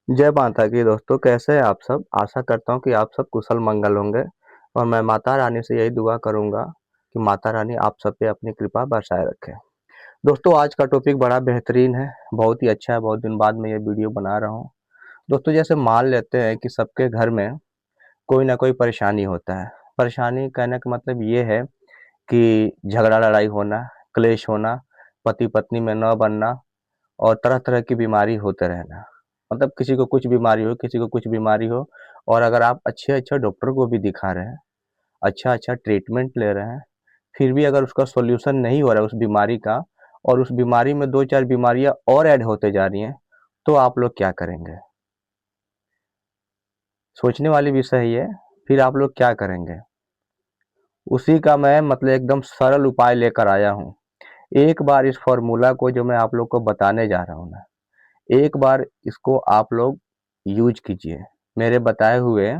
जय माता की दोस्तों, कैसे हैं आप सब। आशा करता हूँ कि आप सब कुशल मंगल होंगे और मैं माता रानी से यही दुआ करूंगा कि माता रानी आप सब पे अपनी कृपा बरसाए रखे। दोस्तों, आज का टॉपिक बड़ा बेहतरीन है, बहुत ही अच्छा है। बहुत दिन बाद मैं ये वीडियो बना रहा हूँ। दोस्तों, जैसे मान लेते हैं कि सबके घर में कोई ना कोई परेशानी होता है। परेशानी कहने का मतलब ये है कि झगड़ा लड़ाई होना, क्लेश होना, पति पत्नी में न बनना और तरह तरह की बीमारी होते रहना। मतलब किसी को कुछ बीमारी हो, किसी को कुछ बीमारी हो, और अगर आप अच्छे अच्छे डॉक्टर को भी दिखा रहे हैं, अच्छा अच्छा ट्रीटमेंट ले रहे हैं, फिर भी अगर उसका सॉल्यूशन नहीं हो रहा है उस बीमारी का, और उस बीमारी में दो चार बीमारियां और ऐड होते जा रही हैं, तो आप लोग क्या करेंगे। सोचने वाली विषय है ये। फिर आप लोग क्या करेंगे, उसी का मैं मतलब एकदम सरल उपाय लेकर आया हूँ। एक बार इस फॉर्मूला को जो मैं आप लोग को बताने जा रहा हूँ ना, एक बार इसको आप लोग यूज कीजिए। मेरे बताए हुए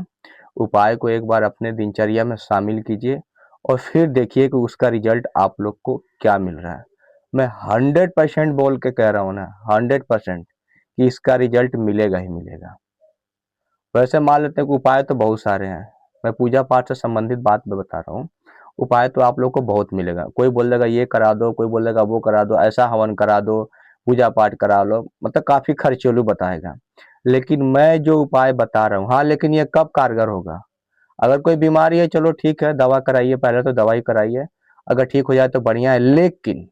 उपाय को एक बार अपने दिनचर्या में शामिल कीजिए और फिर देखिए कि उसका रिजल्ट आप लोग को क्या मिल रहा है। मैं 100% बोल के कह रहा हूँ ना, 100% कि इसका रिजल्ट मिलेगा ही मिलेगा। वैसे मान लेते हैं कि उपाय तो बहुत सारे हैं। मैं पूजा पाठ से संबंधित बात में बता रहा हूँ। उपाय तो आप लोग को बहुत मिलेगा। कोई बोलेगा ये करा दो, कोई बोलेगा वो करा दो, ऐसा हवन करा दो, पूजा पाठ करा लो, मतलब काफी खर्चीलू बताएगा। लेकिन मैं जो उपाय बता रहा हूँ, हाँ, लेकिन ये कब कारगर होगा। अगर कोई बीमारी है, चलो ठीक है, दवा कराइए, पहले तो दवाई कराइए, अगर ठीक हो जाए तो बढ़िया है। लेकिन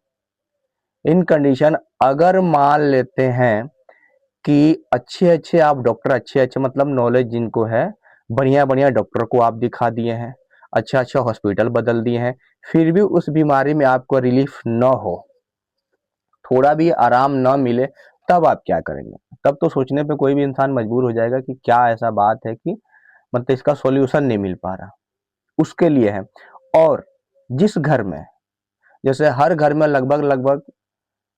इन कंडीशन, अगर मान लेते हैं कि अच्छे अच्छे आप डॉक्टर, अच्छे अच्छे मतलब नॉलेज जिनको है, बढ़िया बढ़िया डॉक्टर को आप दिखा दिए हैं, अच्छा अच्छा हॉस्पिटल बदल दिए हैं, फिर भी उस बीमारी में आपको रिलीफ न हो, थोड़ा भी आराम न मिले, तब आप क्या करेंगे। तब तो सोचने पे कोई भी इंसान मजबूर हो जाएगा कि क्या ऐसा बात है कि मतलब इसका सॉल्यूशन नहीं मिल पा रहा। उसके लिए है। और जिस घर में, जैसे हर घर में लगभग लगभग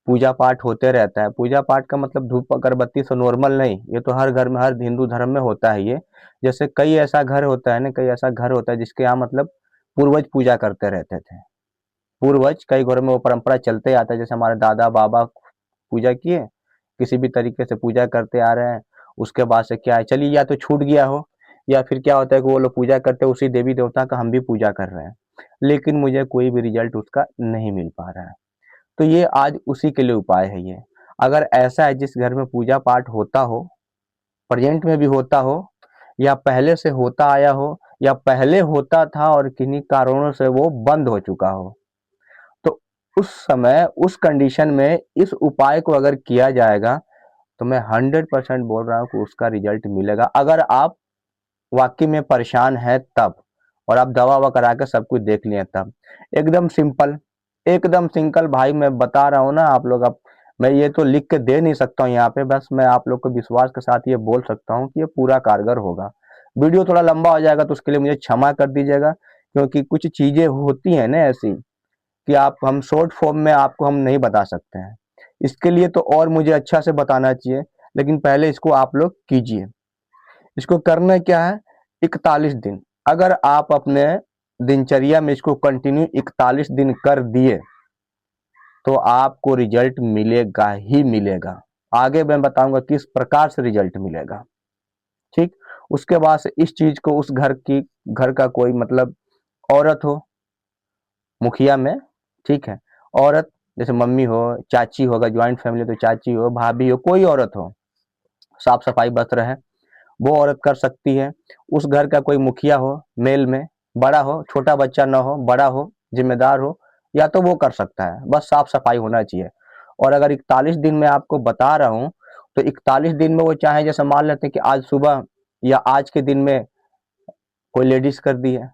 पूजा पाठ होते रहता है। पूजा पाठ का मतलब धूप अगरबत्ती से नॉर्मल नहीं, ये तो हर घर में, हर हिंदू धर्म में होता है ये। जैसे कई ऐसा घर होता है ना, कई ऐसा घर होता है जिसके यहाँ मतलब पूर्वज पूजा करते रहते थे। पूर्वज कई घरों में वो परंपरा चलते आता है, जैसे हमारे दादा बाबा पूजा किए, किसी भी तरीके से पूजा करते आ रहे हैं। उसके बाद से क्या है, चलिए या तो छूट गया हो, या फिर क्या होता है कि वो लोग पूजा करते हैं उसी देवी देवता का हम भी पूजा कर रहे हैं, लेकिन मुझे कोई भी रिजल्ट उसका नहीं मिल पा रहा है। तो ये आज उसी के लिए उपाय है ये। अगर ऐसा है जिस घर में पूजा पाठ होता हो, प्रेजेंट में भी होता हो, या पहले से होता आया हो, या पहले होता था और किन्हीं कारणों से वो बंद हो चुका हो, तो उस समय उस कंडीशन में इस उपाय को अगर किया जाएगा, तो मैं 100% बोल रहा हूँ कि उसका रिजल्ट मिलेगा। अगर आप वाकई में परेशान है तब, और आप दवा ववा करा के सब कुछ देख लिए तब। एकदम सिंपल, एकदम सिंपल भाई, मैं बता रहा हूँ ना आप लोग। अब मैं ये तो लिख के दे नहीं सकता हूँ यहाँ पे, बस मैं आप लोग को विश्वास के साथ ये बोल सकता हूँ कि ये पूरा कारगर होगा। वीडियो थोड़ा लंबा हो जाएगा तो उसके लिए मुझे क्षमा कर दीजिएगा, क्योंकि कुछ चीजें होती हैं ना ऐसी कि आप, हम शॉर्ट फॉर्म में आपको हम नहीं बता सकते हैं। इसके लिए तो और मुझे अच्छा से बताना चाहिए, लेकिन पहले इसको आप लोग कीजिए। इसको करना क्या है, 41 दिन। अगर आप अपने दिनचर्या में इसको कंटिन्यू 41 दिन कर दिए, तो आपको रिजल्ट मिलेगा ही मिलेगा। आगे मैं बताऊंगा किस प्रकार से रिजल्ट मिलेगा। ठीक। उसके बाद से इस चीज को उस घर का कोई मतलब औरत हो, मुखिया में, ठीक है, औरत, जैसे मम्मी हो, चाची हो, अगर ज्वाइंट फैमिली तो चाची हो, भाभी हो, कोई औरत हो, साफ सफाई बरत रहे, वो औरत कर सकती है। उस घर का कोई मुखिया हो, मेल में, बड़ा हो, छोटा बच्चा ना हो, बड़ा हो, जिम्मेदार हो, या तो वो कर सकता है, बस साफ सफाई होना चाहिए। और अगर 41 दिन में आपको बता रहा हूँ, तो 41 दिन में वो चाहे, जैसे मान लेते हैं कि आज सुबह या आज के दिन में कोई लेडीज कर दी है,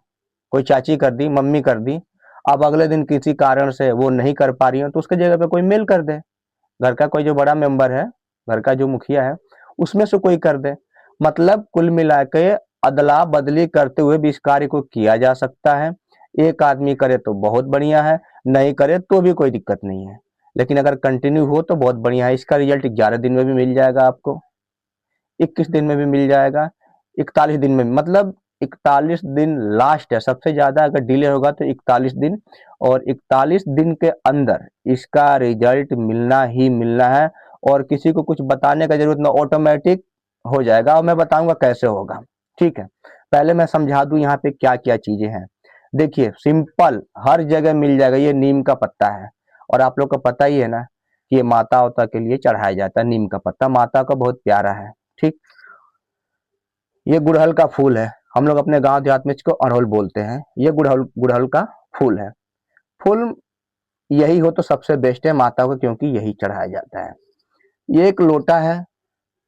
कोई चाची कर दी, मम्मी कर दी, अब अगले दिन किसी कारण से वो नहीं कर पा रही हो, तो उसके जगह पे कोई मेल कर दे। घर का कोई जो बड़ा मेंबर है, घर का जो मुखिया है, उसमें से कोई कर दे। मतलब कुल मिला के अदला बदली करते हुए भी इस कार्य को किया जा सकता है। एक आदमी करे तो बहुत बढ़िया है, नहीं करे तो भी कोई दिक्कत नहीं है, लेकिन अगर कंटिन्यू हो तो बहुत बढ़िया है। इसका रिजल्ट 11 दिन में भी मिल जाएगा आपको, 21 दिन में भी मिल जाएगा, 41 दिन में, मतलब 41 दिन लास्ट है। सबसे ज्यादा अगर डिले होगा तो 41 दिन, और 41 दिन के अंदर इसका रिजल्ट मिलना ही मिलना है। और किसी को कुछ बताने का जरूरत ना, ऑटोमेटिक हो जाएगा और मैं बताऊंगा कैसे होगा। ठीक है, पहले मैं समझा दूं यहाँ पे क्या क्या चीजें हैं। देखिए सिंपल, हर जगह मिल जाएगा, ये नीम का पत्ता है और आप लोग को पता ही है ना कि ये माता वाता के लिए चढ़ाया जाता है। नीम का पत्ता माता का बहुत प्यारा है। ठीक, ये गुड़हल का फूल है, हम लोग अपने गांव देहात में इसको अड़हुल बोलते हैं। ये गुड़हल गुड़हल का फूल है। फूल यही हो तो सबसे बेस्ट है माता को, क्योंकि यही चढ़ाया जाता है। ये एक लोटा है,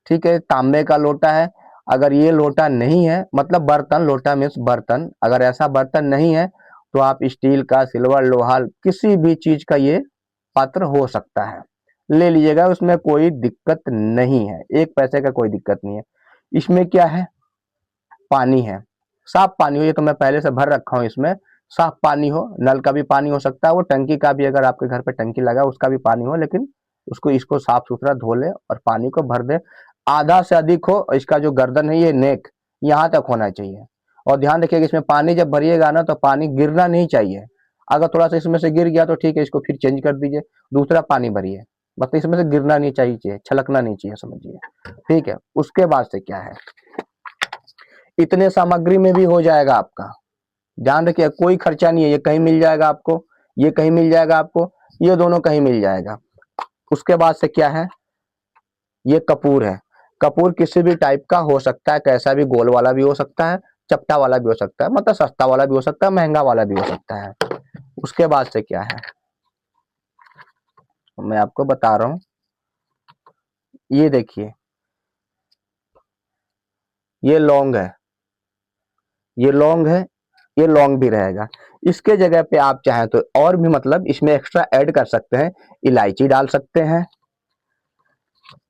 ठीक है, तांबे का लोटा है। अगर ये लोटा नहीं है, मतलब बर्तन, लोटा मीन्स बर्तन, अगर ऐसा बर्तन नहीं है तो आप स्टील का, सिल्वर, लोहा, किसी भी चीज का ये पात्र हो सकता है, ले लीजिएगा, उसमें कोई दिक्कत नहीं है, एक पैसे का कोई दिक्कत नहीं है। इसमें क्या है, पानी है, साफ पानी हो, ये तो मैं पहले से भर रखा हूँ इसमें। साफ पानी हो, नल का भी पानी हो सकता है, वो टंकी का भी, अगर आपके घर पे टंकी लगा है उसका भी पानी हो, लेकिन उसको इसको साफ सुथरा धो ले और पानी को भर दे। आधा से अधिक हो, इसका जो गर्दन है, ये नेक यहाँ तक होना चाहिए। और ध्यान रखिएगा, इसमें पानी जब भरिएगा ना तो पानी गिरना नहीं चाहिए। अगर थोड़ा सा इसमें से गिर गया तो ठीक है, इसको फिर चेंज कर दीजिए, दूसरा पानी भरिए, मतलब इसमें से गिरना नहीं चाहिए, छलकना नहीं चाहिए, समझिए। ठीक है, उसके बाद से क्या है, इतने सामग्री में भी हो जाएगा आपका। ध्यान रखिए, कोई खर्चा नहीं है, ये कहीं मिल जाएगा आपको, ये कहीं मिल जाएगा आपको, ये दोनों कहीं मिल जाएगा। उसके बाद से क्या है, ये कपूर है। कपूर किसी भी टाइप का हो सकता है, कैसा भी, गोल वाला भी हो सकता है, चपटा वाला भी हो सकता है, मतलब सस्ता वाला भी हो सकता है, महंगा वाला भी हो सकता है। उसके बाद से क्या है, मैं आपको बता रहा हूं, ये देखिए, ये लौंग है, ये लौंग है, ये लौंग भी रहेगा। इसके जगह पे आप चाहें तो और भी, मतलब इसमें एक्स्ट्रा ऐड कर सकते हैं, इलायची डाल सकते हैं।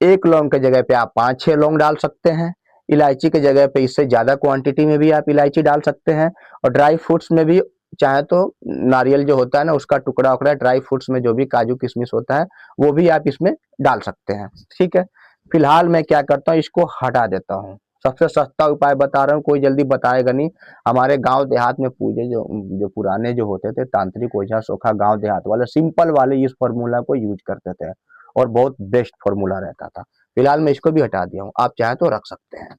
एक लौंग के जगह पे आप 5-6 लौंग डाल सकते हैं। इलायची के जगह पे इससे ज्यादा क्वांटिटी में भी आप इलायची डाल सकते हैं। और ड्राई फ्रूट्स में भी चाहे तो नारियल जो होता है ना, उसका टुकड़ा उकड़ा, ड्राई फ्रूट्स में जो भी काजू किशमिश होता है वो भी आप इसमें डाल सकते हैं। ठीक है, फिलहाल मैं क्या करता हूँ, इसको हटा देता हूँ। सबसे सस्ता उपाय बता रहा हूँ, कोई जल्दी बताएगा नहीं। हमारे गांव देहात में पूजे जो जो पुराने जो होते थे तांत्रिक ओझा सोखा, गांव देहात वाले सिंपल वाले इस फॉर्मूला को यूज करते थे और बहुत बेस्ट फॉर्मूला रहता था। फिलहाल मैं इसको भी हटा दिया हूँ, आप चाहे तो रख सकते हैं,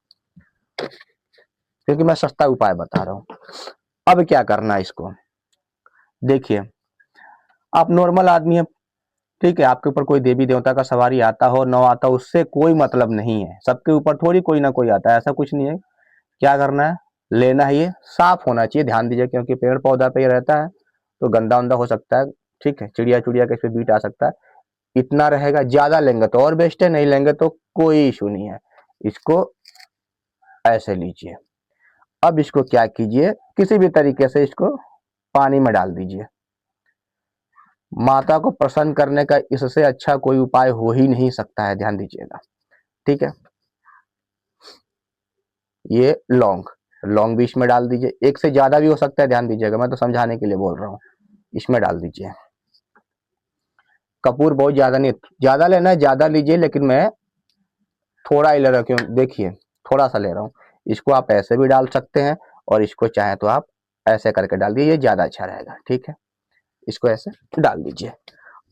क्योंकि मैं सस्ता उपाय बता रहा हूँ। अब क्या करना है इसको, देखिए, आप नॉर्मल आदमी है, ठीक है, आपके ऊपर कोई देवी देवता का सवारी आता हो न आता हो, उससे कोई मतलब नहीं है, सबके ऊपर थोड़ी कोई ना कोई आता है, ऐसा कुछ नहीं है। क्या करना है, लेना है, ये साफ होना चाहिए, ध्यान दीजिए, क्योंकि पेड़ पौधा पे ही रहता है तो गंदा उंदा हो सकता है। ठीक है, चिड़िया चुड़िया के इस पे बीट आ सकता है। इतना रहेगा, ज्यादा लेंगे तो और बेस्ट है, नहीं लेंगे तो कोई इशू नहीं है। इसको ऐसे लीजिए। अब इसको क्या कीजिए, किसी भी तरीके से इसको पानी में डाल दीजिए। माता को प्रसन्न करने का इससे अच्छा कोई उपाय हो ही नहीं सकता है, ध्यान दीजिएगा। ठीक है, ये लौंग, लौंग भी इसमें डाल दीजिए, एक से ज्यादा भी हो सकता है, ध्यान दीजिएगा, मैं तो समझाने के लिए बोल रहा हूँ। इसमें डाल दीजिए। कपूर बहुत ज्यादा नहीं, ज्यादा लेना है ज्यादा लीजिए, लेकिन मैं थोड़ा ही ले रहा हूँ, क्यों, देखिए, थोड़ा सा ले रहा हूँ। इसको आप ऐसे भी डाल सकते हैं और इसको चाहे तो आप ऐसे करके डाल दीजिए, ये ज्यादा अच्छा रहेगा। ठीक है, इसको ऐसे डाल दीजिए।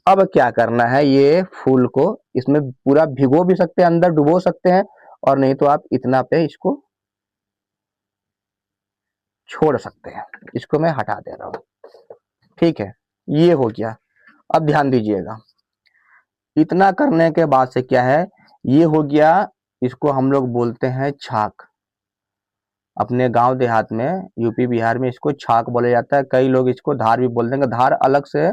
अब क्या करना है, ये फूल को इसमें पूरा भिगो भी सकते हैं, अंदर डुबो सकते हैं, और नहीं तो आप इतना पे इसको छोड़ सकते हैं। इसको मैं हटा दे रहा हूँ। ठीक है, ये हो गया। अब ध्यान दीजिएगा, इतना करने के बाद से क्या है, ये हो गया, इसको हम लोग बोलते हैं छाक। अपने गांव देहात में, यूपी बिहार में इसको छाक बोला जाता है, कई लोग इसको धार भी बोल देंगे। धार अलग से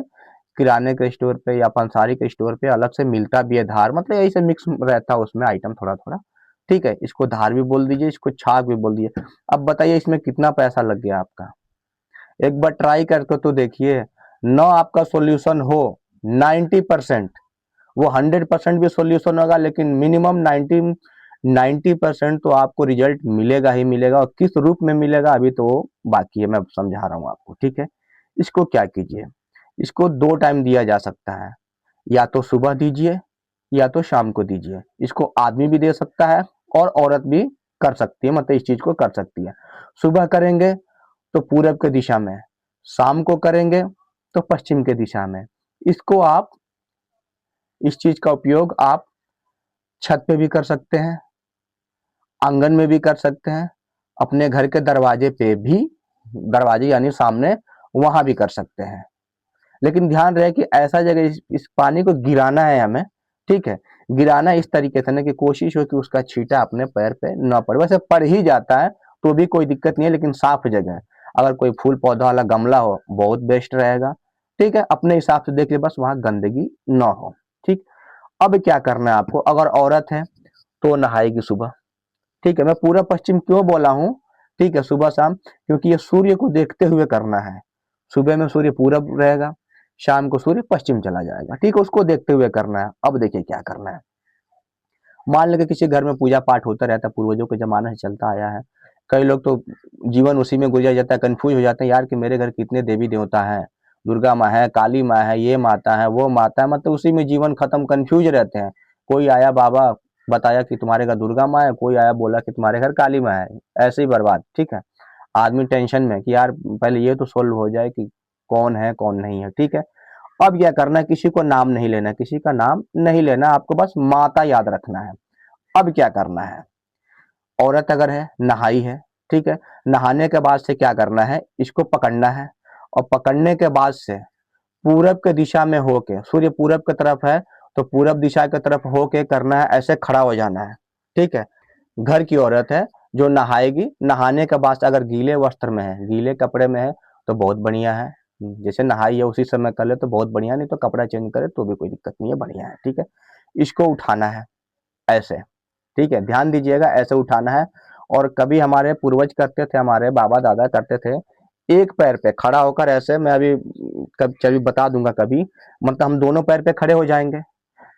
किराने के स्टोर पे या पंसारी के स्टोर पे अलग से मिलता भी है धार, मतलब यही से मिक्स रहता है उसमें आइटम थोड़ा थोड़ा। ठीक है, इसको धार भी बोल दीजिए, इसको छाक भी बोल दीजिए। अब बताइए इसमें कितना पैसा लग गया आपका, एक बार ट्राई करके तो देखिए। न आपका सॉल्यूशन हो 90%, वो 100% भी सॉल्यूशन होगा, लेकिन मिनिमम 90% तो आपको रिजल्ट मिलेगा ही मिलेगा। और किस रूप में मिलेगा अभी तो बाकी है, मैं समझा रहा हूँ आपको। ठीक है, इसको क्या कीजिए, इसको 2 टाइम दिया जा सकता है, या तो सुबह दीजिए या तो शाम को दीजिए। इसको आदमी भी दे सकता है और औरत भी कर सकती है, मतलब इस चीज को कर सकती है। सुबह करेंगे तो पूरब के दिशा में, शाम को करेंगे तो पश्चिम के दिशा में। इसको आप, इस चीज का उपयोग आप छत पे भी कर सकते हैं, आंगन में भी कर सकते हैं, अपने घर के दरवाजे पे भी, दरवाजे यानी सामने, वहां भी कर सकते हैं। लेकिन ध्यान रहे कि ऐसा जगह इस पानी को गिराना है हमें, ठीक है। गिराना इस तरीके से ना कि कोशिश हो कि उसका छींटा अपने पैर पे ना पड़े। वैसे पड़ ही जाता है तो भी कोई दिक्कत नहीं है, लेकिन साफ जगह है। अगर कोई फूल पौधा वाला गमला हो, बहुत बेस्ट रहेगा, ठीक है। अपने हिसाब से देख ले, बस वहां गंदगी ना हो, ठीक। अब क्या करना है आपको, अगर औरत है तो नहाएगी सुबह, ठीक है। मैं पूरा पश्चिम क्यों बोला हूँ, ठीक है, सुबह शाम, क्योंकि ये सूर्य को देखते हुए करना है। सुबह में सूर्य पूरब रहेगा, शाम को सूर्य पश्चिम चला जाएगा, ठीक है। उसको देखते हुए करना है। अब देखिए क्या करना है। मान लें किसी घर में पूजा पाठ होता रहता है, पूर्वजों के जमाने से चलता आया है। कई लोग तो जीवन उसी में गुजर जाता है, कंफ्यूज हो जाते हैं यार कि मेरे घर कितने देवी देवता हैं, दुर्गा माँ है, काली माँ है, ये माता है, वो माता है, मतलब उसी में जीवन खत्म, कंफ्यूज रहते हैं। कोई आया बाबा बताया कि तुम्हारे घर दुर्गा माँ है, कोई आया बोला कि तुम्हारे घर काली माँ है, ऐसे ही बर्बाद, ठीक है। आदमी टेंशन में कि यार पहले ये तो सोल्व हो जाए कि कौन है कौन नहीं है, ठीक है। अब क्या करना है, किसी को नाम नहीं लेना, किसी का नाम नहीं लेना, आपको बस माता याद रखना है। अब क्या करना है, औरत अगर है, नहाई है, ठीक है। नहाने के बाद से क्या करना है, इसको पकड़ना है, और पकड़ने के बाद से पूरब के दिशा में होके, सूर्य पूरब की तरफ है तो पूरब दिशा की तरफ होके करना है, ऐसे खड़ा हो जाना है, ठीक है। घर की औरत है जो नहाएगी, नहाने के बाद अगर गीले वस्त्र में है, गीले कपड़े में है तो बहुत बढ़िया है, जैसे नहाई है उसी समय कर ले तो बहुत बढ़िया, नहीं तो कपड़ा चेंज करे तो भी कोई दिक्कत नहीं है, बढ़िया है, ठीक है। इसको उठाना है ऐसे, ठीक है, ध्यान दीजिएगा, ऐसे उठाना है। और कभी हमारे पूर्वज करते थे, हमारे बाबा दादा करते थे, एक पैर पे खड़ा होकर ऐसे, मैं अभी कभी बता दूंगा कभी, मतलब हम दोनों पैर पे खड़े हो जाएंगे।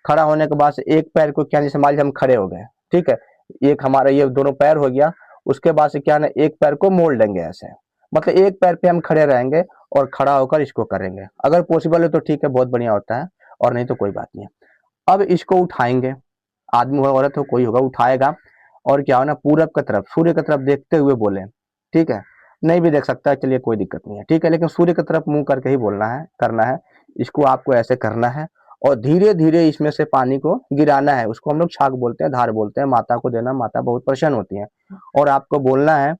खड़ा होने के बाद से एक पैर को क्या, जैसे मान लीजिए हम खड़े हो गए, ठीक है, एक हमारा ये दोनों पैर हो गया, उसके बाद से क्या ना, एक पैर को मोड़ लेंगे ऐसे, मतलब एक पैर पे हम खड़े रहेंगे और खड़ा होकर इसको करेंगे। अगर पॉसिबल है तो ठीक है, बहुत बढ़िया होता है, और नहीं तो कोई बात नहीं है। अब इसको उठाएंगे, आदमी हो औरत हो कोई होगा, उठाएगा, और क्या हो ना, पूरब की तरफ, सूर्य की तरफ देखते हुए बोले, ठीक है। नहीं भी देख सकता है, चलिए कोई दिक्कत नहीं है, ठीक है, लेकिन सूर्य की तरफ मुंह करके ही बोलना है, करना है। इसको आपको ऐसे करना है, और धीरे धीरे इसमें से पानी को गिराना है। उसको हम लोग छाग बोलते हैं, धार बोलते हैं, माता को देना, माता बहुत प्रसन्न होती है। और आपको बोलना है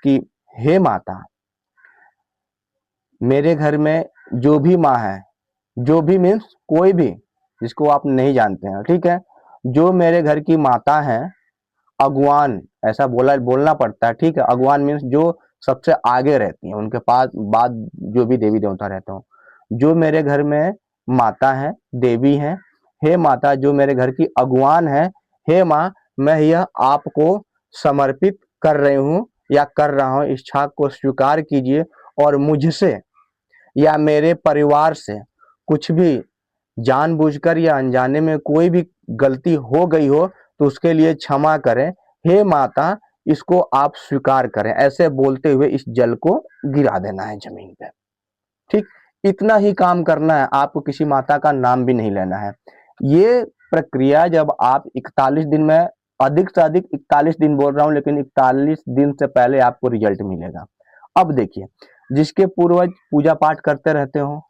कि हे माता, मेरे घर में जो भी माँ है, जो भी मीन्स कोई भी जिसको आप नहीं जानते हैं, ठीक है, जो मेरे घर की माता है, अगवान, ऐसा बोलना पड़ता है, ठीक है। अगवान मीन्स जो सबसे आगे रहती हैं, उनके पास बाद जो भी देवी देवता रहते हो, जो मेरे घर में माता है, देवी है, हे माता जो मेरे घर की अगवान है, हे माँ, मैं यह आपको समर्पित कर रही हूँ या कर रहा हूँ, इस छाग को स्वीकार कीजिए, और मुझसे या मेरे परिवार से कुछ भी जानबूझकर या अनजाने में कोई भी गलती हो गई हो तो उसके लिए क्षमा करें, हे माता इसको आप स्वीकार करें, ऐसे बोलते हुए इस जल को गिरा देना है जमीन पे, ठीक। इतना ही काम करना है, आपको किसी माता का नाम भी नहीं लेना है। ये प्रक्रिया जब आप 41 दिन में, अधिक से अधिक 41 दिन बोल रहा हूं, लेकिन 41 दिन से पहले आपको रिजल्ट मिलेगा। अब देखिए, जिसके पूर्वज पूजा पाठ करते रहते हो,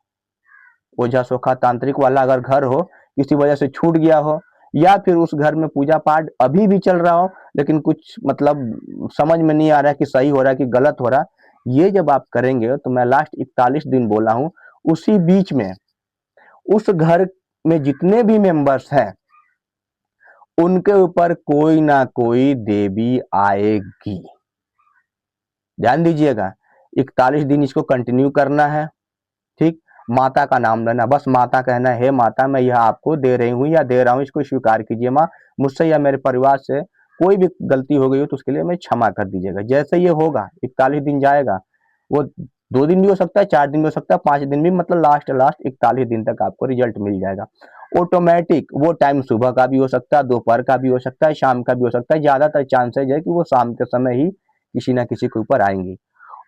ओझा सोखा तांत्रिक वाला अगर घर हो, किसी वजह से छूट गया हो, या फिर उस घर में पूजा पाठ अभी भी चल रहा हो लेकिन कुछ मतलब समझ में नहीं आ रहा है कि सही हो रहा है कि गलत हो रहा है, ये जब आप करेंगे तो मैं लास्ट 41 दिन बोला हूं, उसी बीच में उस घर में जितने भी मेंबर्स हैं उनके ऊपर कोई ना कोई देवी आएगी। ध्यान दीजिएगा, 41 दिन इसको कंटिन्यू करना है, ठीक। माता का नाम लेना, बस माता कहना है, हे माता मैं यह आपको दे रही हूँ या दे रहा हूँ, इसको स्वीकार कीजिए माँ, मुझसे या मेरे परिवार से कोई भी गलती हो गई हो तो उसके लिए मैं क्षमा कर दीजिएगा। जैसे ये होगा, 41 दिन जाएगा, वो 2 दिन भी हो सकता है, 4 दिन भी हो सकता है, 5 दिन भी, मतलब लास्ट लास्ट 41 दिन तक आपको रिजल्ट मिल जाएगा ऑटोमेटिक। वो टाइम सुबह का भी हो सकता है, दोपहर का भी हो सकता है, शाम का भी हो सकता है, ज्यादातर चांसेज है कि वो शाम के समय ही किसी ना किसी के ऊपर आएंगी।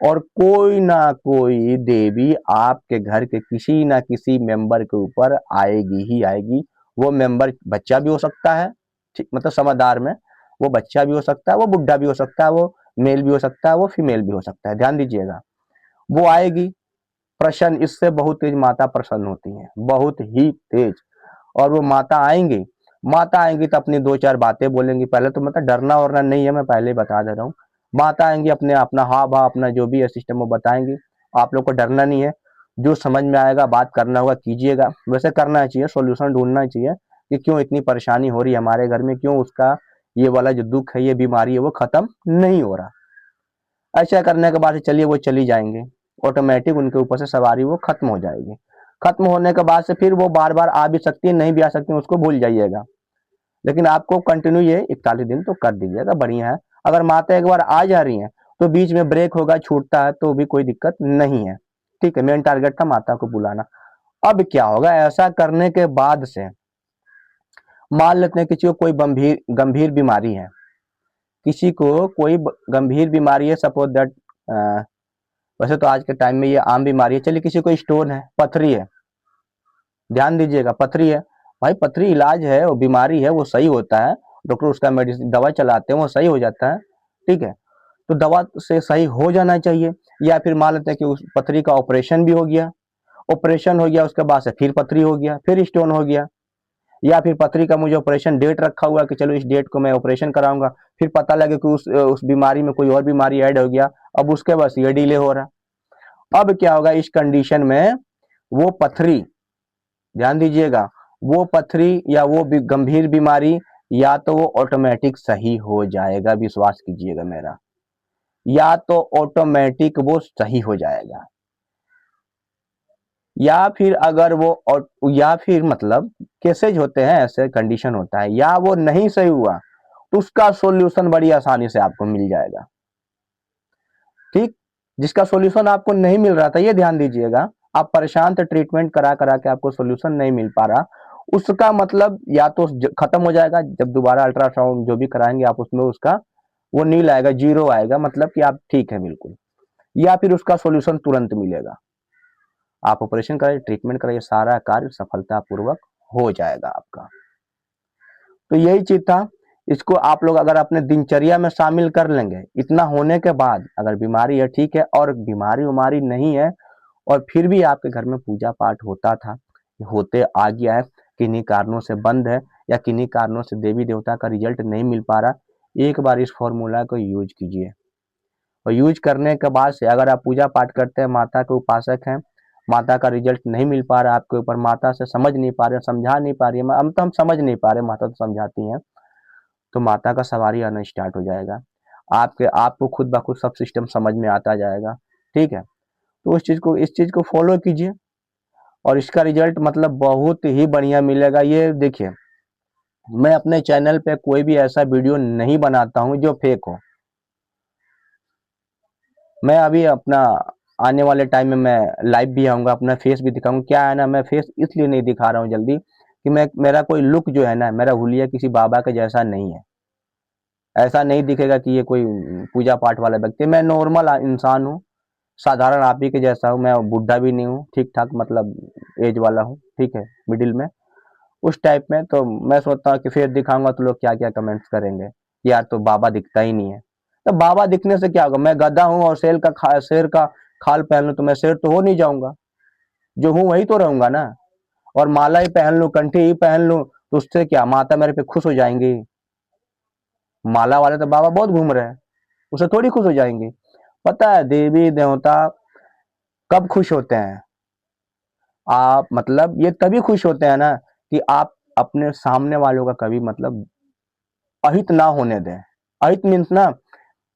और कोई ना कोई देवी आपके घर के किसी ना किसी मेंबर के ऊपर आएगी ही आएगी। वो मेंबर बच्चा भी हो सकता है, ठीक, मतलब समझदार में, वो बच्चा भी हो सकता है, वो बुढ़ा भी हो सकता है, वो मेल भी हो सकता है, वो फीमेल भी हो सकता है, ध्यान दीजिएगा। वो आएगी प्रसन्न, इससे बहुत तेज माता प्रसन्न होती है, बहुत ही तेज। और वो माता आएंगी माता आएंगी तो अपनी दो चार बातें बोलेंगी, पहले तो मतलब डरना वरना नहीं है, मैं पहले ही बता दे रहा हूँ। माता आएंगी, अपने अपना हाव भाव अपना जो भी है सिस्टम वो बताएंगी, आप लोग को डरना नहीं है, जो समझ में आएगा बात करना होगा कीजिएगा, वैसे करना चाहिए, सोल्यूशन ढूंढना चाहिए कि क्यों इतनी परेशानी हो रही है हमारे घर में, क्यों उसका ये वाला जो दुख है, ये बीमारी है, वो खत्म नहीं हो रहा। ऐसा करने के बाद चलिए वो चली जाएंगे, ऑटोमेटिक उनके ऊपर से सवारी वो खत्म हो जाएगी। खत्म होने के बाद से फिर वो बार बार आ भी सकती है, नहीं भी आ सकती है, उसको भूल जाइएगा। लेकिन आपको कंटिन्यू ये 41 दिन तो कर दीजिएगा, बढ़िया है। अगर माता एक बार आ जा रही हैं तो बीच में ब्रेक होगा, छूटता है तो भी कोई दिक्कत नहीं है। ठीक है, मेन टारगेट था माता को बुलाना। अब क्या होगा, ऐसा करने के बाद से मान लेते हैं किसी को कोई गंभीर गंभीर बीमारी है, किसी को कोई गंभीर बीमारी है, सपोज दैट, वैसे तो आज के टाइम में ये आम बीमारी है, चलिए किसी को स्टोन है, पथरी है, ध्यान दीजिएगा, पथरी है, भाई पथरी इलाज है, वो बीमारी है, वो सही होता है, डॉक्टर उसका मेडिसिन दवा चलाते हैं, वो सही हो जाता है। ठीक है, तो दवा से सही हो जाना चाहिए। या फिर मान लेते हैं कि उस पथरी का ऑपरेशन भी हो गया, ऑपरेशन हो गया उसके बाद से फिर पथरी हो गया, फिर स्टोन हो गया। या फिर पथरी का मुझे ऑपरेशन डेट रखा हुआ कि चलो इस डेट को मैं ऑपरेशन कराऊंगा, फिर पता लगे कि उस बीमारी में कोई और बीमारी ऐड हो गया, अब उसके बस ये डिले हो रहा। अब क्या होगा इस कंडीशन में, वो पथरी, ध्यान दीजिएगा, वो पथरी या वो गंभीर बीमारी या तो वो ऑटोमेटिक सही हो जाएगा, विश्वास कीजिएगा मेरा, या तो ऑटोमेटिक वो सही हो जाएगा, या फिर अगर वो या फिर मतलब केसेज होते हैं, ऐसे कंडीशन होता है, या वो नहीं सही हुआ तो उसका सॉल्यूशन बड़ी आसानी से आपको मिल जाएगा। ठीक, जिसका सॉल्यूशन आपको नहीं मिल रहा था, ये ध्यान दीजिएगा, आप परेशान थे, ट्रीटमेंट करा करा के आपको सॉल्यूशन नहीं मिल पा रहा, उसका मतलब या तो खत्म हो जाएगा, जब दोबारा अल्ट्रासाउंड जो भी कराएंगे आप उसमें उसका वो नील आएगा, जीरो आएगा, मतलब कि आप ठीक है बिल्कुल, या फिर उसका सॉल्यूशन तुरंत मिलेगा। आप ऑपरेशन कराइए, ट्रीटमेंट कराइए, सारा कार्य सफलतापूर्वक हो जाएगा आपका। तो यही चीज था, इसको आप लोग अगर अपने दिनचर्या में शामिल कर लेंगे, इतना होने के बाद अगर बीमारी है ठीक है, और बीमारी उमारी नहीं है, और फिर भी आपके घर में पूजा पाठ होता था, होते आ गया है, किन्हीं कारणों से बंद है, या किन्हीं कारणों से देवी देवता का रिजल्ट नहीं मिल पा रहा, एक बार इस फॉर्मूला को यूज कीजिए। और यूज करने के बाद से अगर आप पूजा पाठ करते हैं, माता के उपासक हैं, माता का रिजल्ट नहीं मिल पा रहा आपके ऊपर, माता से समझ नहीं पा रहे, समझा नहीं पा रही है, हम समझ नहीं पा रहे, माता तो समझाती हैं, तो माता का सवारी आना स्टार्ट हो जाएगा, आपको खुद ब खुद सब सिस्टम समझ में आता जाएगा। ठीक है, तो इस चीज को फॉलो कीजिए, और इसका रिजल्ट मतलब बहुत ही बढ़िया मिलेगा। ये देखिए, मैं अपने चैनल पे कोई भी ऐसा वीडियो नहीं बनाता हूं जो फेक हो। मैं अभी अपना आने वाले टाइम में मैं लाइव भी आऊंगा, अपना फेस भी दिखाऊंगा। क्या है ना, मैं फेस इसलिए नहीं दिखा रहा हूँ जल्दी कि मैं मेरा कोई लुक जो है ना, मेरा हुलिया किसी बाबा के जैसा नहीं है, ऐसा नहीं दिखेगा कि ये कोई पूजा पाठ वाला व्यक्ति है। मैं नॉर्मल इंसान हूँ, साधारण आप ही के जैसा हूँ, मैं बुढ़ा भी नहीं हूँ, ठीक ठाक मतलब एज वाला हूँ, ठीक है, मिडिल में, उस टाइप में। तो मैं सोचता हूँ कि फेस दिखाऊंगा तो लोग क्या क्या कमेंट्स करेंगे, यार तो बाबा दिखता ही नहीं है। तो बाबा दिखने से क्या होगा, मैं गधा हूँ और शेर का खाल पहन लूं तो मैं शेर तो हो नहीं जाऊंगा, जो हूँ वही तो रहूंगा ना। और माला ही पहन लूं, कंठी ही पहन लूं, तो उससे क्या माता मेरे पे खुश हो जाएंगी? माला वाले तो बाबा बहुत घूम रहे हैं, उसे थोड़ी खुश हो जाएंगे। पता है देवी देवता कब खुश होते हैं, आप मतलब ये तभी खुश होते हैं ना कि आप अपने सामने वालों का कभी मतलब अहित ना होने दें। अहित मीन्स ना,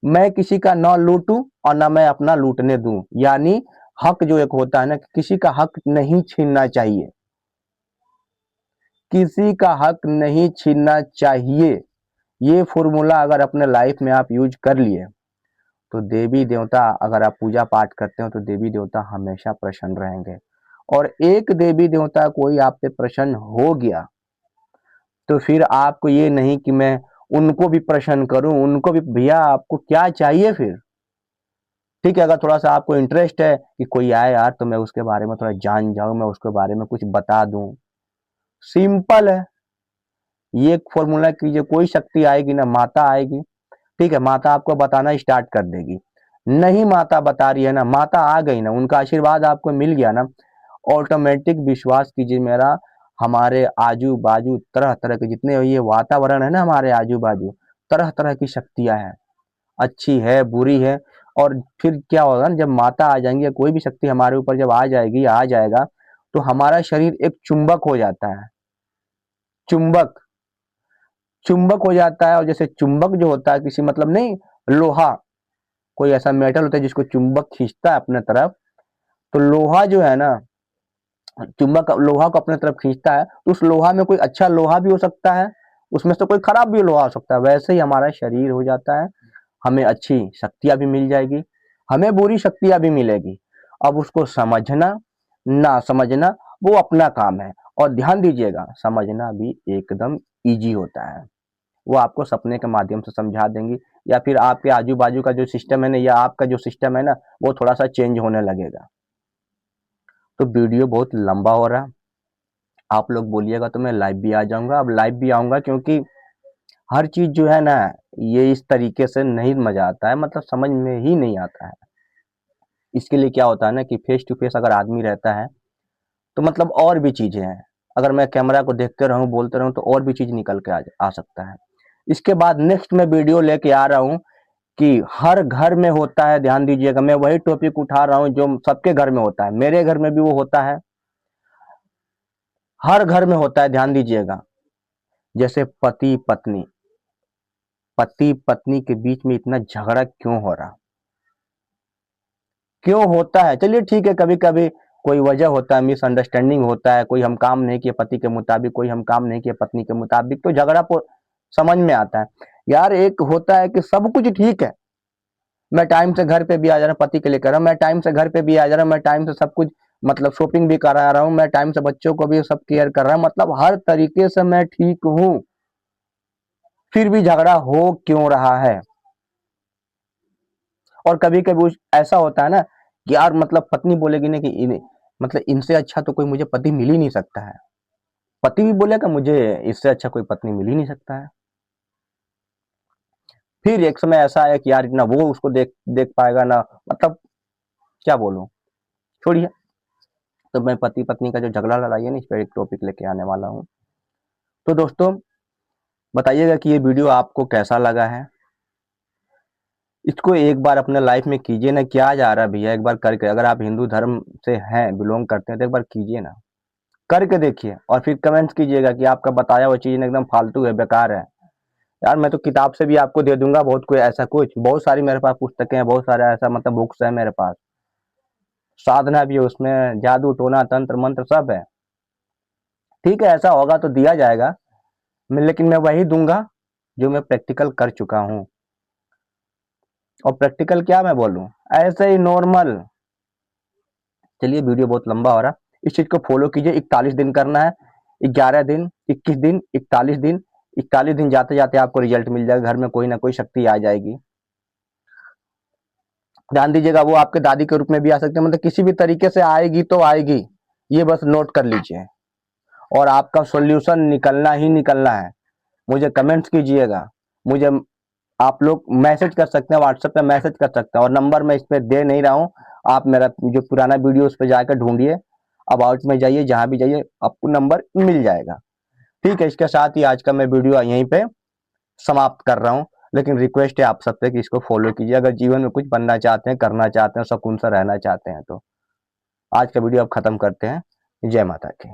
मैं किसी का ना लूटूं और ना मैं अपना लूटने दूं, यानी हक जो एक होता है ना, किसी का हक नहीं छीनना चाहिए, किसी का हक नहीं छीनना चाहिए। ये फॉर्मूला अगर अपने लाइफ में आप यूज कर लिए तो देवी देवता, अगर आप पूजा पाठ करते हो तो देवी देवता हमेशा प्रसन्न रहेंगे। और एक देवी देवता कोई आप पे प्रसन्न हो गया तो फिर आपको ये नहीं कि मैं उनको भी प्रसन्न करूं, उनको भी, भैया आपको क्या चाहिए फिर? ठीक है, अगर थोड़ा सा आपको इंटरेस्ट है कि कोई आए यार तो मैं उसके बारे में थोड़ा जान जाऊं, मैं उसके बारे में कुछ बता दूं, सिंपल है। ये फॉर्मूला कीजिए, कोई शक्ति आएगी ना, माता आएगी, ठीक है, माता आपको बताना स्टार्ट कर देगी। नहीं माता बता रही है ना, माता आ गई ना, उनका आशीर्वाद आपको मिल गया ना, ऑटोमेटिक विश्वास कीजिए मेरा, हमारे आजू बाजू तरह तरह के जितने ये वातावरण है ना, हमारे आजू बाजू तरह तरह की शक्तियां हैं, अच्छी है बुरी है। और फिर क्या होगा ना, जब माता आ जाएंगी या कोई भी शक्ति हमारे ऊपर जब आ जाएगी आ जाएगा, तो हमारा शरीर एक चुंबक हो जाता है। चुंबक चुंबक हो जाता है। और जैसे चुंबक जो होता है किसी मतलब नहीं, लोहा कोई ऐसा मेटल होता है जिसको चुंबक खींचता है अपने तरफ, तो लोहा जो है ना, चुंबक लोहा को अपने तरफ खींचता है, तो उस लोहा में कोई अच्छा लोहा भी हो सकता है, उसमें से कोई खराब भी लोहा हो सकता है। वैसे ही हमारा शरीर हो जाता है, हमें अच्छी शक्तियां भी मिल जाएगी, हमें बुरी शक्तियां भी मिलेगी। अब उसको समझना ना समझना वो अपना काम है। और ध्यान दीजिएगा, समझना भी एकदम इजी होता है। वो आपको सपने के माध्यम से समझा देंगी, या फिर आपके आजू बाजू का जो सिस्टम है ना, या आपका जो सिस्टम है ना, वो थोड़ा सा चेंज होने लगेगा। तो वीडियो बहुत लंबा हो रहा है, आप लोग बोलिएगा तो मैं लाइव भी आ जाऊंगा। अब लाइव भी आऊंगा क्योंकि हर चीज जो है ना, ये इस तरीके से नहीं मजा आता है, मतलब समझ में ही नहीं आता है। इसके लिए क्या होता है ना कि फेस टू फेस अगर आदमी रहता है तो मतलब और भी चीजें हैं। अगर मैं कैमरा को देखते रहूं बोलते रहूं तो और भी चीज निकल के आ सकता है। इसके बाद नेक्स्ट मैं वीडियो लेके आ रहा हूं कि हर घर में होता है। ध्यान दीजिएगा, मैं वही टॉपिक उठा रहा हूं जो सबके घर में होता है, मेरे घर में भी वो होता है, हर घर में होता है। ध्यान दीजिएगा, जैसे पति पत्नी के बीच में इतना झगड़ा क्यों हो रहा, क्यों होता है? चलिए ठीक है, कभी कभी कोई वजह होता है, मिसअंडरस्टैंडिंग होता है, कोई हम काम नहीं किए पति के मुताबिक, कोई हम काम नहीं किए पत्नी के मुताबिक, तो झगड़ा समझ में आता है। यार एक होता है कि सब कुछ ठीक है, मैं टाइम से घर पे भी आ जा रहा हूँ, पति के लिए कर रहा हूँ, मैं टाइम से घर पे भी आ जा रहा हूँ, मैं टाइम से सब कुछ मतलब शॉपिंग भी करा रहा हूँ, मैं टाइम से बच्चों को भी सब केयर कर रहा हूँ, मतलब हर तरीके से मैं ठीक हूँ, फिर भी झगड़ा हो क्यों रहा है? और कभी कभी ऐसा होता है ना कि यार मतलब पत्नी बोलेगी ना कि मतलब इनसे अच्छा तो कोई मुझे पति मिल ही नहीं सकता है, पति भी बोलेगा मुझे इससे अच्छा कोई पत्नी मिल ही नहीं सकता है। फिर एक समय ऐसा है कि यार ना वो उसको देख देख पाएगा ना, मतलब क्या बोलूं, छोड़िए। तो मैं पति पत्नी का जो झगड़ा लड़ाई है ना, इस पर एक टॉपिक लेके आने वाला हूँ। तो दोस्तों बताइएगा कि ये वीडियो आपको कैसा लगा है। इसको एक बार अपने लाइफ में कीजिए ना, क्या जा रहा है भैया, एक बार करके, अगर आप हिंदू धर्म से हैं, बिलोंग करते हैं, तो एक बार कीजिए ना, करके देखिए और फिर कमेंट्स कीजिएगा कि आपका बताया हुआ चीज एकदम फालतू है, बेकार है। यार मैं तो किताब से भी आपको दे दूंगा, बहुत कोई ऐसा कुछ, बहुत सारी मेरे पास पुस्तकें हैं, बहुत सारा ऐसा मतलब बुक्स है मेरे पास, साधना भी है उसमें, जादू टोना तंत्र मंत्र सब है। ठीक है, ऐसा होगा तो दिया जाएगा, लेकिन मैं वही दूंगा जो मैं प्रैक्टिकल कर चुका हूँ। और प्रैक्टिकल क्या मैं बोलूँ, ऐसे ही नॉर्मल। चलिए वीडियो बहुत लंबा हो रहा, इस चीज को फॉलो कीजिए। 41 दिन करना है, 11 दिन, 21 दिन, 41 दिन, 41 दिन जाते जाते आपको रिजल्ट मिल जाएगा, घर में कोई ना कोई शक्ति आ जाएगी। ध्यान दीजिएगा, वो आपके दादी के रूप में भी आ सकते हैं, मतलब किसी भी तरीके से आएगी तो आएगी, ये बस नोट कर लीजिए। और आपका सॉल्यूशन निकलना ही निकलना है। मुझे कमेंट्स कीजिएगा, मुझे आप लोग मैसेज कर सकते हैं, व्हाट्सएप पे मैसेज कर सकते हैं, और नंबर मैं इस पे दे नहीं रहा हूँ। आप मेरा जो पुराना वीडियो उस पर जाकर ढूंढिए, अबाउट में जाइए, जहां भी जाइए आपको नंबर मिल जाएगा। ठीक है, इसके साथ ही आज का मैं वीडियो यहीं पे समाप्त कर रहा हूँ। लेकिन रिक्वेस्ट है आप सबसे कि इसको फॉलो कीजिए, अगर जीवन में कुछ बनना चाहते हैं, करना चाहते हैं, सुकून से रहना चाहते हैं तो। आज का वीडियो अब खत्म करते हैं। जय माता की।